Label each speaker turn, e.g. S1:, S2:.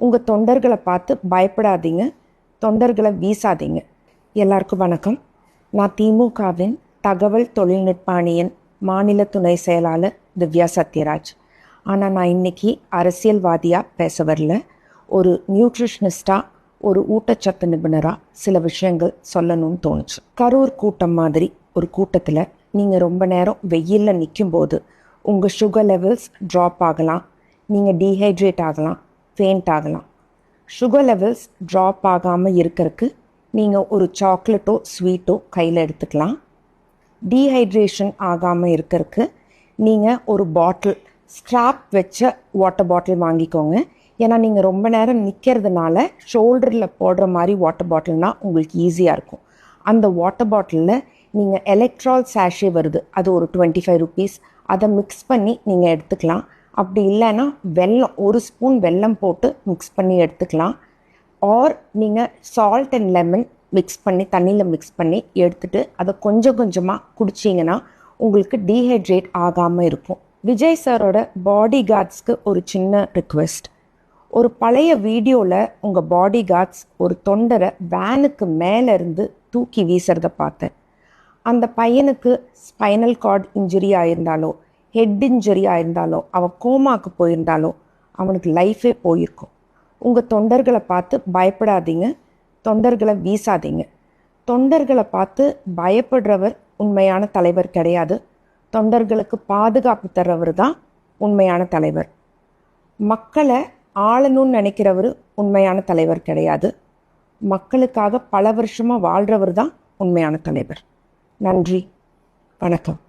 S1: உங்கள் தொண்டர்களை பார்த்து பயப்படாதீங்க, தொண்டர்களை வீசாதீங்க. எல்லாருக்கும் வணக்கம். நான் திமுகவின் தகவல் தொழில்நுட்ப அணியின் மாநில துணை செயலாளர் திவ்யா சத்யராஜ். ஆனால் நான் இன்றைக்கி அரசியல்வாதியாக பேச வரல. ஒரு நியூட்ரிஷனிஸ்டாக, ஒரு ஊட்டச்சத்து நிபுணராக சில விஷயங்கள் சொல்லணும்னு தோணுச்சு. கரூர் கூட்டம் மாதிரி ஒரு கூட்டத்தில் நீங்கள் ரொம்ப நேரம் வெயிலில் நிற்கும்போது உங்கள் சுகர் லெவல்ஸ் ட்ராப் ஆகலாம், நீங்கள் டீஹைட்ரேட் ஆகலாம், ஃபேண்ட் ஆகலாம். சுகர் லெவல்ஸ் ட்ராப் ஆகாமல் இருக்கிறதுக்கு நீங்கள் ஒரு சாக்லேட்டோ ஸ்வீட்டோ கையில் எடுத்துக்கலாம். டீஹைட்ரேஷன் ஆகாமல் இருக்கிறதுக்கு நீங்கள் ஒரு பாட்டில், ஸ்ட்ராப் வச்ச வாட்டர் பாட்டில் வாங்கிக்கோங்க. ஏன்னா நீங்கள் ரொம்ப நேரம் நிற்கிறதுனால ஷோல்டரில் போடுற மாதிரி வாட்டர் பாட்டில்னால் உங்களுக்கு ஈஸியாக இருக்கும். அந்த வாட்டர் பாட்டிலில் நீங்கள் எலக்ட்ரால் சாஷே வருது, அது ஒரு 25 rupees, அதை மிக்ஸ் பண்ணி நீங்கள் எடுத்துக்கலாம். அப்படி இல்லைன்னா வெல்லம், ஒரு ஸ்பூன் வெல்லம் போட்டு மிக்ஸ் பண்ணி எடுத்துக்கலாம். ஆர் நீங்கள் சால்ட் அண்ட் லெமன் மிக்ஸ் பண்ணி, தண்ணியில் மிக்ஸ் பண்ணி எடுத்துகிட்டு அதை கொஞ்சம் கொஞ்சமாக குடிச்சிங்கன்னா உங்களுக்கு டீஹைட்ரேட் ஆகாமல் இருக்கும். விஜய் சாரோட பாடி கார்ட்ஸ்க்கு ஒரு சின்ன ரிக்வெஸ்ட். ஒரு பழைய வீடியோவில் உங்கள் பாடி கார்ட்ஸ் ஒரு தொண்டரை வேனுக்கு மேலேருந்து தூக்கி வீசுறதை பார்த்தேன். அந்த பையனுக்கு ஸ்பைனல் கார்டு இன்ஜுரி ஆயிருந்தாலோ, ஹெட் இன்ஜுரி ஆயிருந்தாலோ, அவன் கோமாக்கு போயிருந்தாலோ அவனுக்கு லைஃபே போயிருக்கும். உங்கள் தொண்டர்களை பார்த்து பயப்படாதீங்க, தொண்டர்களை வீசாதீங்க. தொண்டர்களை பார்த்து பயப்படுறவர் உண்மையான தலைவர் கிடையாது. தொண்டர்களுக்கு பாதுகாப்பு தர்றவர் தான் உண்மையான தலைவர். மக்களை ஆளணும்னு நினைக்கிறவர் உண்மையான தலைவர் கிடையாது. மக்களுக்காக பல வருஷமாக வாழ்கிறவர் தான் உண்மையான தலைவர். நன்றி, வணக்கம்.